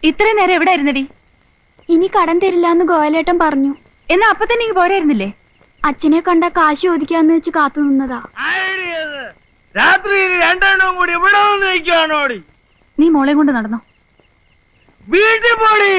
ഇത്രയും നേരം എവിടെ ആയിരുന്നടി? ഇനി കടം തരില്ല എന്ന് ഗോയലേട്ടൻ പറഞ്ഞു. എന്നാ അപ്പൊ തന്നെ ഇങ്ങ് പോരായിരുന്നില്ലേ? അച്ഛനെ കണ്ട കാശ് ചോദിക്കാന്ന് വെച്ച് കാത്തു നിന്നതാ. രാത്രിയിൽ രണ്ടെണ്ണം കൂടി ഇവിടെ വന്ന് നിൽക്കുകയാണോടി? നീ മോളെ കൊണ്ട് നടന്നോ. വീട്ടിൽ പോടി.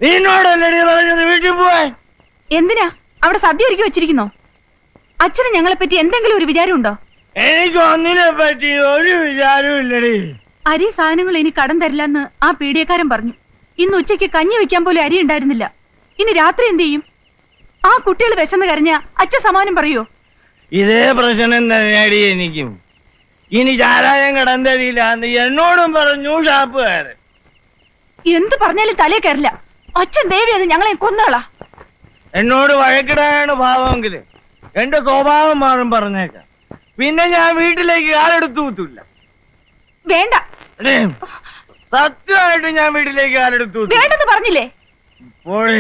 നിന്നോടല്ലടി പറഞ്ഞത് വീട്ടിൽ പോവാൻ. എന്തിനാ? അവിടെ സദ്യ ഒരുക്കി വെച്ചിരിക്കുന്നോ? അച്ഛന് ഞങ്ങളെ പറ്റി എന്തെങ്കിലും ഒരു വിചാരം ഉണ്ടോ? എനിക്ക് ഒന്നിനെ പറ്റി ഒരു വിചാരവും ഇല്ലടി. അരി സാധനങ്ങൾ ഇനി കടം തരില്ലെന്ന് ആ പീഡിയക്കാരൻ പറഞ്ഞു. ഇന്ന് ഉച്ചയ്ക്ക് കഞ്ഞി വെക്കാൻ പോലും അരി ഉണ്ടായിരുന്നില്ല. ഇനി രാത്രി എന്ത് ചെയ്യും? ആ കുട്ടികൾ വിശന്ന് കരഞ്ഞ അച്ഛൻ സമാനം പറയോ? ഇതേ പ്രശ്നം തന്നെയാടി എനിക്കും. ഇനി ചാരായം കടം തരില്ല എന്ന് എന്നോടും പറഞ്ഞു ഷാപ്പുകാരൻ. എന്ത് പറഞ്ഞാലും തലേ കയറില്ല. അച്ഛൻ ദേവി അത് ഞങ്ങളെ കൊന്നുകളാ. എന്നോട് വഴക്കിടാനാണ് ഭാവമെങ്കില് എന്റെ സ്വഭാവം മാറും പറഞ്ഞേക്കാം. പിന്നെ ഞാൻ വീട്ടിലേക്ക് കാലെടുത്തു കൂത്തില്ല. വേണ്ട, സത്യമായിട്ട് ഞാൻ വീട്ടിലേക്ക് കാലെടുത്തു വേണ്ടെന്ന് പറഞ്ഞില്ലേ? പോഴേ,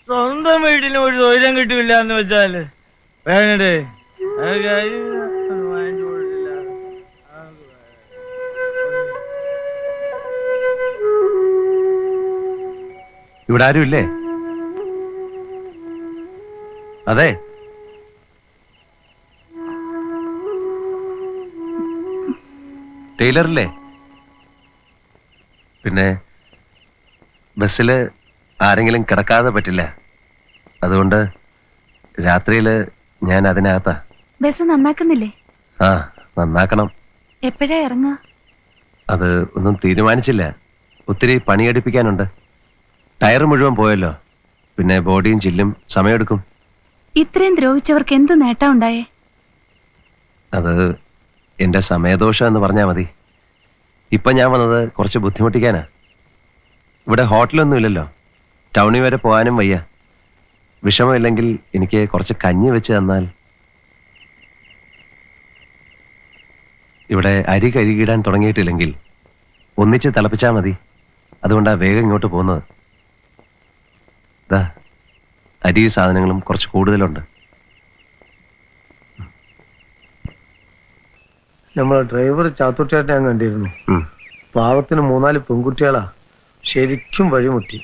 സ്വന്തം വീട്ടിലും ഒരു തൊഴിലും കിട്ടില്ല എന്ന് വെച്ചാല് വേണ്ടേ? ഇവിടെ ആരും ഇല്ലേ? അതെ, ടൈലറില്ലേ? പിന്നെ ബസ്സില് ആരെങ്കിലും കിടക്കാതെ പറ്റില്ല. അതുകൊണ്ട് രാത്രിയില് ഞാൻ അതിനകത്താ. ബസ് നന്നാക്കുന്നില്ലേ? ആ, നന്നാക്കണം. എപ്പോഴാ ഇറങ്ങാ? അത് ഒന്നും തീരുമാനിച്ചില്ല. ഒത്തിരി പണിയെടുപ്പിക്കാനുണ്ട്. ടയർ മുഴുവൻ പോയല്ലോ. പിന്നെ ബോഡിയും ചില്ലും സമയമെടുക്കും. ഇത്രയും ദ്രോഹിച്ചവർക്ക് എന്ത് നേട്ടം ഉണ്ടായേ? അത് എന്റെ സമയദോഷം എന്ന് പറഞ്ഞാൽ മതി. ഇപ്പൊ ഞാൻ വന്നത് കുറച്ച് ബുദ്ധിമുട്ടിക്കാനാ. ഇവിടെ ഹോട്ടലൊന്നും ഇല്ലല്ലോ. ടൗണിൽ വരെ പോകാനും വയ്യ. വിഷമമില്ലെങ്കിൽ എനിക്ക് കുറച്ച് കഞ്ഞി വെച്ച് തന്നാൽ. ഇവിടെ അരി കഴുകിയിടാൻ തുടങ്ങിയിട്ടില്ലെങ്കിൽ ഒന്നിച്ച് തിളപ്പിച്ചാൽ മതി. അതുകൊണ്ടാ വേഗം ഇങ്ങോട്ട് പോകുന്നത്. അരി സാധനങ്ങളും കുറച്ച് കൂടുതലുണ്ട്. നമ്മളെ ഡ്രൈവർ ചാത്തുട്ടേട്ടൻ ഞാൻ കണ്ടിരുന്നു. പാവത്തിന് 3-4 പെൺകുട്ടികളാ. ശരിക്കും വഴിമുട്ടി.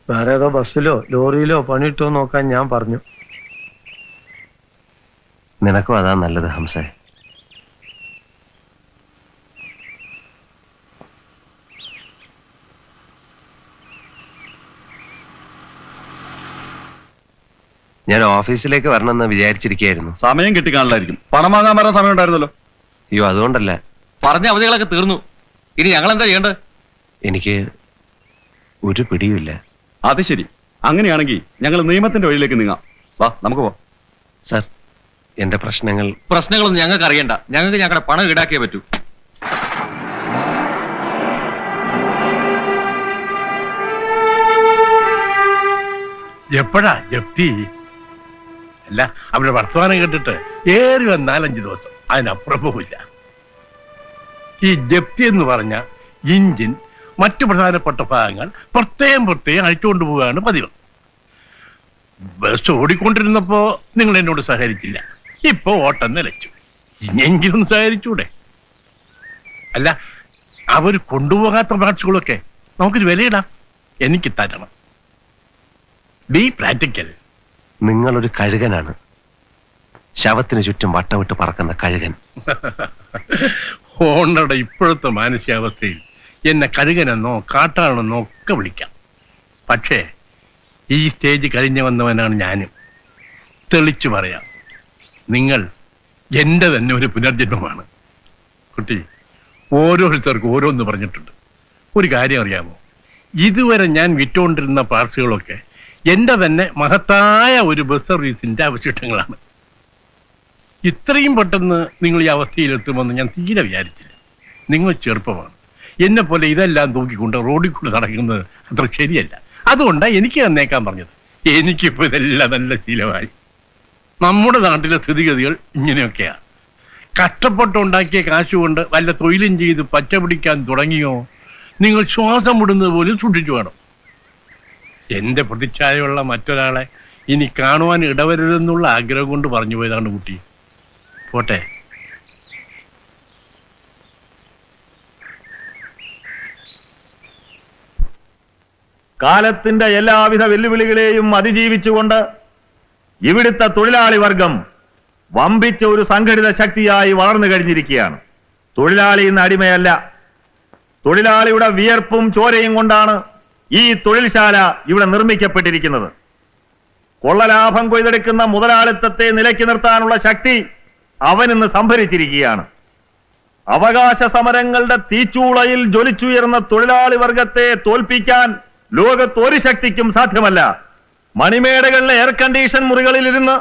വേറെ ഏതോ ബസ്സിലോ ലോറിയിലോ പണിയിട്ടോ നോക്കാൻ ഞാൻ പറഞ്ഞു. നിനക്കും അതാ നല്ലത് ഹംസേ. ഞാൻ ഓഫീസിലേക്ക് വരണമെന്ന് വിചാരിച്ചിരിക്കുകയായിരുന്നു. സമയം കിട്ടിക്കാണല്ലായിരിക്കും. പണം വാങ്ങാൻ വരാൻ സമയം ഉണ്ടായിരുന്നല്ലോ. അയ്യോ, അതുകൊണ്ടല്ല. പറഞ്ഞ അവധികളൊക്കെ തീർന്നു. ഇനി ഞങ്ങൾ എന്താ ചെയ്യേണ്ടത്? എനിക്ക് ഒരു പിടിയുമില്ല. അത് ശരി. അങ്ങനെയാണെങ്കിൽ ഞങ്ങൾ നിയമത്തിന്റെ വഴിയിലേക്ക് നീങ്ങാം. വാ, നമുക്ക് പോവാം. സർ, എന്റെ പ്രശ്നങ്ങളൊന്നും ഞങ്ങൾക്ക് അറിയണ്ട. ഞങ്ങൾക്ക് ഞങ്ങളുടെ പണം ഈടാക്കിയേ പറ്റൂ. എപ്പോഴാ ജപ്തി? അല്ല, അവരുടെ വർത്തമാനം കേട്ടിട്ട് ഏറി 4-5 ദിവസം, അതിനപ്പുറം പോവില്ല. ഈ ജപ്തി എന്ന് പറഞ്ഞ ഇഞ്ചിൻ മറ്റു പ്രധാനപ്പെട്ട ഭാഗങ്ങൾ പ്രത്യേകം അഴിച്ചുകൊണ്ടു പോവുകയാണ് പതിവ്. ബസ് ഓടിക്കൊണ്ടിരുന്നപ്പോ നിങ്ങൾ എന്നോട് സഹകരിച്ചില്ല. ഇപ്പൊ ഓട്ടം നിലച്ചു. ഇനിയെങ്കിലും സഹകരിച്ചൂടെ? അല്ല, അവർ കൊണ്ടുപോകാത്ത പാർട്സുകളൊക്കെ നമുക്കൊരു വിലയിടാം. എനിക്ക് തരണം. B practical. നിങ്ങളൊരു കഴുകനാണ്. ശവത്തിന് ചുറ്റും വട്ടമിട്ട് പറക്കുന്ന കഴുകൻ. ഓണറുടെ ഇപ്പോഴത്തെ മാനസികാവസ്ഥയിൽ എന്നെ കഴുകനെന്നോ കാട്ടാണെന്നോ ഒക്കെ വിളിക്കാം. പക്ഷേ ഈ സ്റ്റേജ് കഴിഞ്ഞു വന്നവനാണ് ഞാനും. തെളിച്ചു പറയാം, നിങ്ങൾ എൻ്റെ തന്നെ ഒരു പുനർജന്മമാണ്. കുട്ടി, ഓരോരുത്തർക്കും ഓരോന്ന് പറഞ്ഞിട്ടുണ്ട്. ഒരു കാര്യം അറിയാമോ? ഇതുവരെ ഞാൻ വിറ്റുകൊണ്ടിരുന്ന പാർസുകളൊക്കെ എൻ്റെ തന്നെ മഹത്തായ ഒരു ബസ് സർവീസിന്റെ അവശിഷ്ടങ്ങളാണ്. ഇത്രയും പെട്ടെന്ന് നിങ്ങൾ ഈ അവസ്ഥയിലെത്തുമെന്ന് ഞാൻ തീരെ വിചാരിച്ചില്ല. നിങ്ങൾ ചെറുപ്പമാണ്. എന്നെ പോലെ ഇതെല്ലാം തൂക്കിക്കൊണ്ട് റോഡിൽ കൂടെ നടക്കുന്നത് അത്ര ശരിയല്ല. അതുകൊണ്ടാണ് എനിക്ക് തന്നേക്കാൻ പറഞ്ഞത്. എനിക്കിപ്പോൾ ഇതെല്ലാം നല്ല ശീലമായി. നമ്മുടെ നാട്ടിലെ സ്ഥിതിഗതികൾ ഇങ്ങനെയൊക്കെയാണ്. കഷ്ടപ്പെട്ടുണ്ടാക്കിയ കാശുകൊണ്ട് വല്ല തൊഴിലും ചെയ്ത് പച്ച പിടിക്കാൻ തുടങ്ങിയോ നിങ്ങൾ ശ്വാസം വിടുന്നത് പോലും സൂക്ഷിച്ചു വേണം. എന്റെ പ്രതിച്ഛായയുള്ള മറ്റൊരാളെ ഇനി കാണുവാൻ ഇടവരുതെന്നുള്ള ആഗ്രഹം കൊണ്ട് പറഞ്ഞു പോയതാണ് കുട്ടി. പോട്ടെ. കാലത്തിന്റെ എല്ലാവിധ വെല്ലുവിളികളെയും അതിജീവിച്ചുകൊണ്ട് ഇവിടുത്തെ തൊഴിലാളി വർഗം വമ്പിച്ച ഒരു സംഘടിത ശക്തിയായി വളർന്നു കഴിഞ്ഞിരിക്കുകയാണ്. തൊഴിലാളി ഇന്ന് അടിമയല്ല. തൊഴിലാളിയുടെ വിയർപ്പും ചോരയും കൊണ്ടാണ് ഈ തൊഴിൽശാല ഇവിടെ നിർമ്മിക്കപ്പെട്ടിരിക്കുന്നത്. കൊള്ളലാഭം കൊയ്തെടുക്കുന്ന മുതലാളിത്തത്തെ നിലയ്ക്ക് നിർത്താനുള്ള ശക്തി അവൻ ഇന്ന് സംഭരിച്ചിരിക്കുകയാണ്. അവകാശ സമരങ്ങളുടെ തീച്ചൂളയിൽ ജ്വലിച്ചുയർന്ന തൊഴിലാളി വർഗത്തെ തോൽപ്പിക്കാൻ ലോകത്ത് ഒരു ശക്തിക്കും സാധ്യമല്ല. മണിമേടകളിലെ എയർ കണ്ടീഷൻ മുറികളിൽ ഇരുന്ന്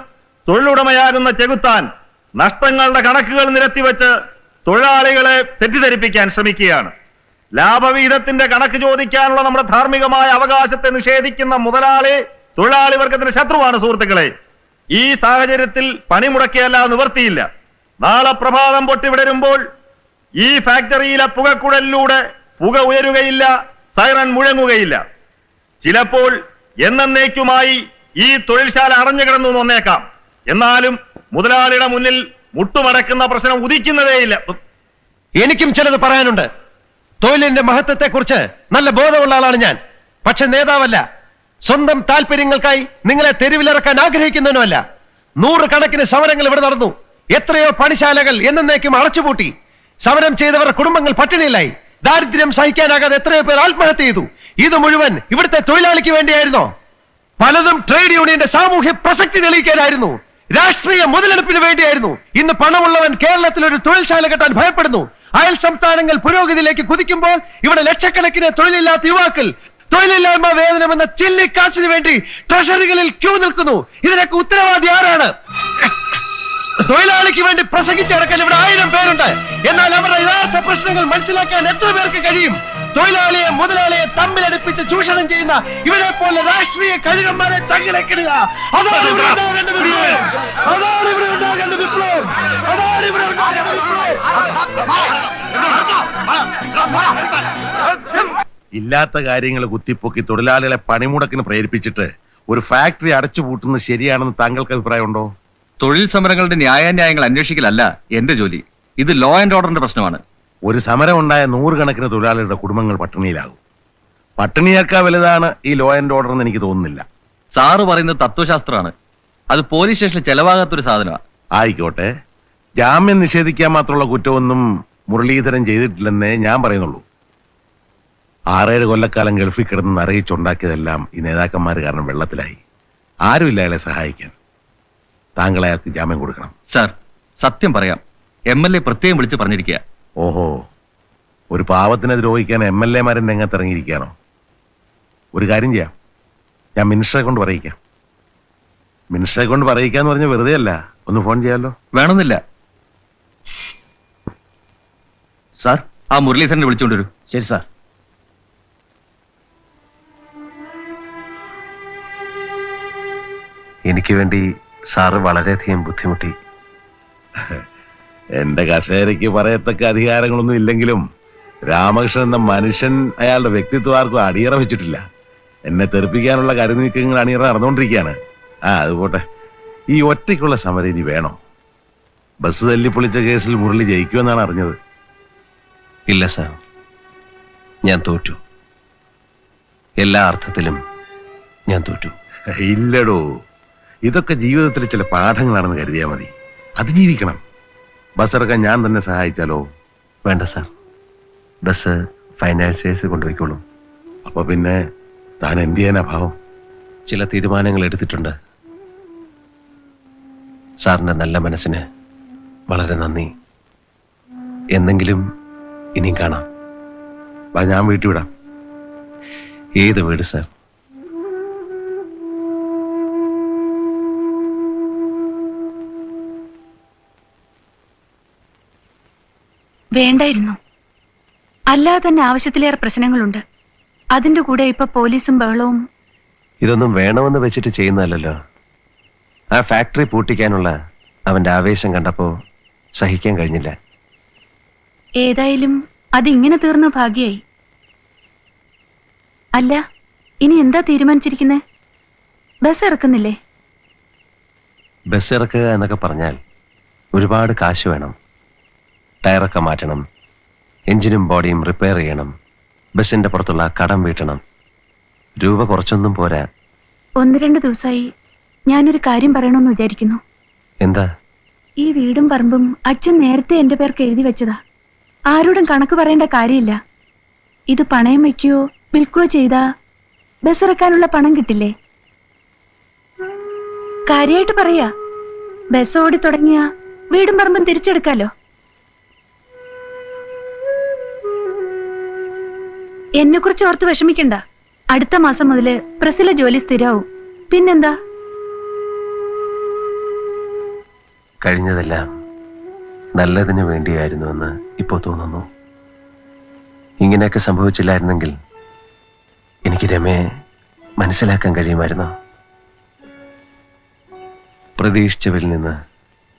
തൊഴിലുടമയാകുന്ന ചെകുത്താൻ നഷ്ടങ്ങളുടെ കണക്കുകൾ നിരത്തിവെച്ച് തൊഴിലാളികളെ തെറ്റിദ്ധരിപ്പിക്കാൻ ശ്രമിക്കുകയാണ്. ലാഭവിഹിതത്തിന്റെ കണക്ക് ചോദിക്കാനുള്ള നമ്മുടെ ധാർമ്മികമായ അവകാശത്തെ നിഷേധിക്കുന്ന മുതലാളി തൊഴിലാളി വർഗത്തിന്റെ ശത്രുവാണ് സുഹൃത്തുക്കളെ. ഈ സാഹചര്യത്തിൽ പണിമുടക്കിയല്ല നിവർത്തിയില്ല. നാളെ പ്രഭാതം പൊട്ടിവിടരുമ്പോൾ ഈ ഫാക്ടറിയിലെ പുകക്കുഴലിലൂടെ പുക ഉയരുകയില്ല, സൈറൺ മുഴങ്ങുകയില്ല. ചിലപ്പോൾ എന്നേക്കുമായി ഈ തൊഴിൽശാല അടഞ്ഞു കിടന്നു വന്നേക്കാം. എന്നാലും മുതലാളിയുടെ മുന്നിൽ മുട്ടുമടക്കുന്ന പ്രശ്നം ഉദിക്കുന്നതേയില്ല. എനിക്കും ചിലത് പറയാനുണ്ട്. തൊഴിലിന്റെ മഹത്വത്തെക്കുറിച്ച് നല്ല ബോധമുള്ള ആളാണ് ഞാൻ. പക്ഷെ നേതാവല്ല. സ്വന്തം താല്പര്യങ്ങൾക്കായി നിങ്ങളെ തെരുവിലിറക്കാൻ ആഗ്രഹിക്കുന്നവനുമല്ല. 100 കണക്കിന് സമരങ്ങൾ ഇവിടെ നടന്നു. എത്രയോ പണിശാലകൾ എന്നേക്കും അടച്ചുപൂട്ടി. സമരം ചെയ്തവരുടെ കുടുംബങ്ങൾ പട്ടിണിയിലായി. ദാരിദ്ര്യം സഹിക്കാനാകാതെ എത്രയോ പേർ ആത്മഹത്യ ചെയ്തു. ഇത് മുഴുവൻ ഇവിടുത്തെ തൊഴിലാളിക്ക് വേണ്ടിയായിരുന്നോ? പലതും ട്രേഡ് യൂണിയന്റെ സാമൂഹ്യ പ്രസക്തി തെളിയിക്കാനായിരുന്നു. രാഷ്ട്രീയ മുതലെടുപ്പിന് വേണ്ടിയായിരുന്നു. ഇന്ന് പണമുള്ളവൻ കേരളത്തിൽ ഒരു തൊഴിൽശാല കെട്ടാൻ ഭയപ്പെടുന്നു. അയൽ സംസ്ഥാനങ്ങൾ പുരോഗതിയിലേക്ക് കുതിക്കുമ്പോൾ ഇവിടെ ലക്ഷക്കണക്കിന് തൊഴിലില്ലാത്ത യുവാക്കൾ തൊഴിലില്ലായ്മ വേതനം എന്ന ചില്ലിക്കാശിന് വേണ്ടി ട്രഷറികളിൽ ക്യൂ നിൽക്കുന്നു. ഇതിനൊക്കെ ഉത്തരവാദി ആരാണ്? തൊഴിലാളിക്ക് വേണ്ടി പ്രസംഗിച്ചടക്കാൻ ഇവിടെ 1000 പേരുണ്ട്. എന്നാൽ അവരുടെ യഥാർത്ഥ പ്രശ്നങ്ങൾ മനസ്സിലാക്കാൻ എത്ര പേർക്ക് കഴിയും? തൊഴിലാളിയെ മുതലാളിയെ തമ്മിലടുപ്പിച്ച് ചൂഷണം ചെയ്യുന്ന ഇവരെ പോലെ രാഷ്ട്രീയ കഴുകന്മാരെ ചങ്ങിലക്കിടുക. അതാണ് ഇവിടെ ഉണ്ടാകേണ്ട വിപ്ലവം. അതാണ് ഇവിടെ ഉണ്ടാകേണ്ട വിപ്ലവം. അതാണ് ഇവിടെ ഉണ്ടാകേണ്ട വിപ്ലവം. ഇല്ലാത്ത കാര്യങ്ങൾ കുത്തിപ്പൊക്കി തൊഴിലാളികളെ പണിമുടക്കിന് പ്രേരിപ്പിച്ചിട്ട് ഒരു ഫാക്ടറി അടച്ചുപൂട്ടുന്നത് ശരിയാണെന്ന് താങ്കൾക്ക് അഭിപ്രായമുണ്ടോ? തൊഴിൽ സമരങ്ങളുടെ ന്യായാന്യായങ്ങൾ അന്വേഷിക്കലല്ല എന്റെ ജോലി. ഇത് ലോ ആൻഡ് ഓർഡറിന്റെ പ്രശ്നമാണ്. ഒരു സമരം ഉണ്ടായ 100 കണക്കിന് തൊഴിലാളികളുടെ കുടുംബങ്ങൾ പട്ടിണിയിലാകും. പട്ടിണിയേക്കാൾ വലുതാണ് ഈ ലോ ആൻഡ് ഓർഡർ എന്ന് എനിക്ക് തോന്നുന്നില്ല. സാറ് പറയുന്നത് തത്വശാസ്ത്രമാണ്. അത് പോലീസ് സ്റ്റേഷനിൽ ചെലവാകാത്തൊരു സാധനമാണ്. ആയിക്കോട്ടെ, ജാമ്യം നിഷേധിക്കാൻ മാത്രമുള്ള കുറ്റമൊന്നും മുരളീധരൻ ചെയ്തിട്ടില്ലെന്നേ ഞാൻ പറയുന്നുള്ളൂ. 6-7 കൊല്ലക്കാലം ഗൾഫിൽ കിടന്ന് അറിയിച്ചുണ്ടാക്കിയതെല്ലാം ഈ നേതാക്കന്മാർ കാരണം വെള്ളത്തിലായി. ആരുമില്ല അയാളെ സഹായിക്കാൻ. താങ്കൾ അയാൾക്ക് ജാമ്യം കൊടുക്കണം. സാർ, സത്യം പറയാം, MLA പ്രത്യേകം വിളിച്ച് പറഞ്ഞിരിക്കുക. ഓഹോ, ഒരു പാവത്തിനെ ദ്രോഹിക്കാൻ MLA മാരൻ രംഗത്തിറങ്ങിയിരിക്കുകയാണോ? ഒരു കാര്യം ചെയ്യാം, ഞാൻ മിനിസ്റ്ററെ കൊണ്ട് പറയിക്കാം. മിനിസ്റ്ററെ കൊണ്ട് പറയിക്കാന്ന് പറഞ്ഞ വെറുതെ അല്ല, ഒന്ന് ഫോൺ ചെയ്യാമല്ലോ. വേണമെന്നില്ല. സാർ, ആ മുരളീധരനെ വിളിച്ചുകൊണ്ടുവരൂ. ശരി സാർ. എനിക്ക് വേണ്ടി സാറ് വളരെയധികം ബുദ്ധിമുട്ടി. എന്റെ കസേരയ്ക്ക് പറയത്തക്ക അധികാരങ്ങളൊന്നും ഇല്ലെങ്കിലും രാമകൃഷ്ണൻ എന്ന മനുഷ്യൻ അയാളുടെ വ്യക്തിത്വം ആർക്കും അടിയറ വെച്ചിട്ടില്ല. എന്നെ തെറിപ്പിക്കാനുള്ള കരുനീക്കങ്ങൾ അണിയറ നടന്നുകൊണ്ടിരിക്കുകയാണ്. അത് പോട്ടെ, ഈ ഒറ്റയ്ക്കുള്ള സമരം ഇനി വേണോ? ബസ് തല്ലിപ്പൊളിച്ച കേസിൽ മുരളി ജയിക്കുമെന്നാണ് അറിഞ്ഞത്. ഇല്ല സാർ, ഞാൻ തോറ്റു. എല്ലാ അർത്ഥത്തിലും ഞാൻ തോറ്റു. ഇല്ലടോ, ഇതൊക്കെ ജീവിതത്തിൽ ചില പാഠങ്ങളാണെന്ന് കരുതിയാൽ മതി. അതിജീവിക്കണം. ബസ് ഇറക്കാൻ ഞാൻ തന്നെ സഹായിച്ചാലോ? വേണ്ട സാർ, ബസ് ഫൈനാൻസിയേഴ്സ് കൊണ്ടുപോയിക്കോളൂ. അപ്പൊ പിന്നെ താൻ എന്ത് ചെയ്യാനാ ഭാവം? ചില തീരുമാനങ്ങൾ എടുത്തിട്ടുണ്ട്. സാറിന്റെ നല്ല മനസ്സിന് വളരെ നന്ദി. എന്നെങ്കിലും ഇനിയും കാണാം. ഞാൻ വീട്ടിൽ വിടാം. ഏത് വീട് സാർ? വേണ്ടായിരുന്നു. അല്ലാതെ തന്നെ ആവശ്യത്തിലേറെ പ്രശ്നങ്ങളുണ്ട്. അതിന്റെ കൂടെ ഇപ്പൊ പോലീസും ബഹളവും. ഇതൊന്നും വേണമെന്ന് വെച്ചിട്ട് ചെയ്യുന്നതല്ലോ. ആ ഫാക്ടറി പൂട്ടിക്കാനുള്ള അവന്റെ ആവേശം കണ്ടപ്പോ സഹിക്കാൻ കഴിഞ്ഞില്ല. ഏതായാലും അതിങ്ങനെ തീർന്ന ഭാഗ്യായി. അല്ല, ഇനി എന്താ തീരുമാനിച്ചിരിക്കുന്നത്? ബസ് ഇറക്കുന്നില്ലേ? ബസ് ഇറക്കുക എന്നൊക്കെ പറഞ്ഞാൽ ഒരുപാട് കാശ് വേണം. ടയറൊക്കെ മാറ്റണം, എഞ്ചിനും ബോഡിയും റിപ്പയർ ചെയ്യണം, ബസിന്റെ പുറത്തുള്ള കടം വീട്ടണം. രൂപ കുറച്ചൊന്നും പോരാ. 1-2 ദിവസമായി ഞാനൊരു കാര്യം പറയണമെന്ന് വിചാരിക്കുന്നു. എന്താ? ഈ വീടും പറമ്പും അച്ഛൻ നേരത്തെ എന്റെ പേർക്ക് എഴുതി വെച്ചതാ. ആരോടും കണക്ക് പറയേണ്ട കാര്യമില്ല. ഇത് പണയം വയ്ക്കുകയോ വിൽക്കുകയോ ചെയ്താ ബസ്സിറക്കാനുള്ള പണം കിട്ടില്ലേ? കാര്യമായിട്ട് പറയാ, ബസ് ഓടി തുടങ്ങിയ വീടും പറമ്പും തിരിച്ചെടുക്കാലോ. എന്നെ കുറിച്ച് ഓർത്ത് വിഷമിക്കണ്ട. അടുത്ത മാസം മുതല് പ്രസിലെ ജോലി സ്ഥിരാവും. പിന്നെന്താ? കഴിഞ്ഞതെല്ലാം നല്ലതിനു വേണ്ടിയായിരുന്നുവെന്ന് ഇപ്പോ തോന്നുന്നു. ഇങ്ങനെയൊക്കെ സംഭവിച്ചില്ലായിരുന്നെങ്കിൽ എനിക്ക് രമയെ മനസ്സിലാക്കാൻ കഴിയുമായിരുന്നു. പ്രതീക്ഷിച്ചവരിൽ നിന്ന്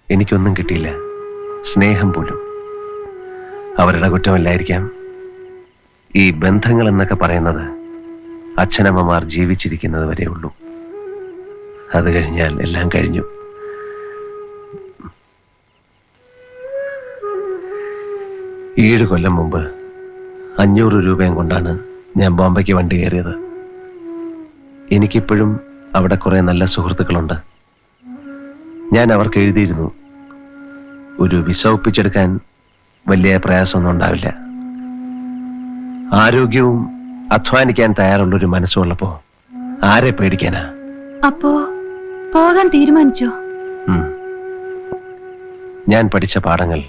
എനിക്കൊന്നും കിട്ടിയില്ല, സ്നേഹം പോലും. അവരുടെ കുറ്റമല്ലായിരിക്കാം. ഈ ബന്ധങ്ങൾ എന്നൊക്കെ പറയുന്നത് അച്ഛനമ്മമാർ ജീവിച്ചിരിക്കുന്നത് വരെ ഉള്ളൂ. അത് കഴിഞ്ഞാൽ എല്ലാം കഴിഞ്ഞു. ഏഴ് കൊല്ലം മുമ്പ് 500 രൂപയും കൊണ്ടാണ് ഞാൻ ബോംബെക്ക് വണ്ടി കയറിയത്. എനിക്കിപ്പോഴും അവിടെ കുറെ നല്ല സുഹൃത്തുക്കളുണ്ട്. ഞാൻ അവർക്ക് എഴുതിയിരുന്നു, ഒരു വിസ ഒപ്പിച്ചെടുക്കാൻ വലിയ പ്രയാസമൊന്നും ഉണ്ടാവില്ല. ആരോഗ്യവും അധ്വാനിക്കാൻ തയ്യാറുള്ളൊരു മനസ്സുള്ളപ്പോ ആരെ പേടിക്കാനാ? അപ്പോ പോകാൻ തീരുമാനിച്ചോ? ഞാൻ പഠിച്ച പാഠങ്ങൾ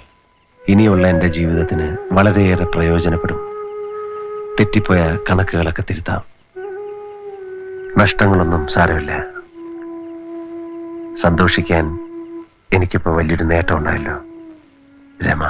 ഇനിയുള്ള എൻ്റെ ജീവിതത്തിന് വളരെയേറെ പ്രയോജനപ്പെടും. തെറ്റിപ്പോയ കണക്കുകളൊക്കെ തിരുത്താം. നഷ്ടങ്ങളൊന്നും സാരമില്ല. സന്തോഷിക്കാൻ എനിക്കിപ്പോ വലിയൊരു നേട്ടം ഉണ്ടായല്ലോ രമ.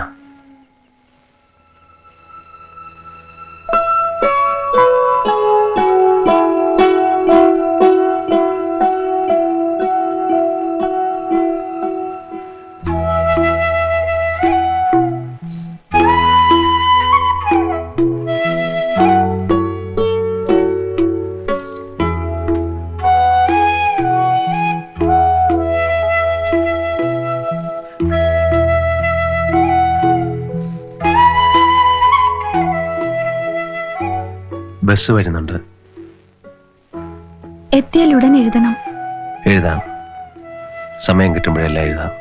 ബസ് വരുന്നുണ്ട്. എത്തിയാൽ ഉടൻ എഴുതണം. എഴുതാം. സമയം കിട്ടുമ്പോഴെല്ലാം എഴുതാം.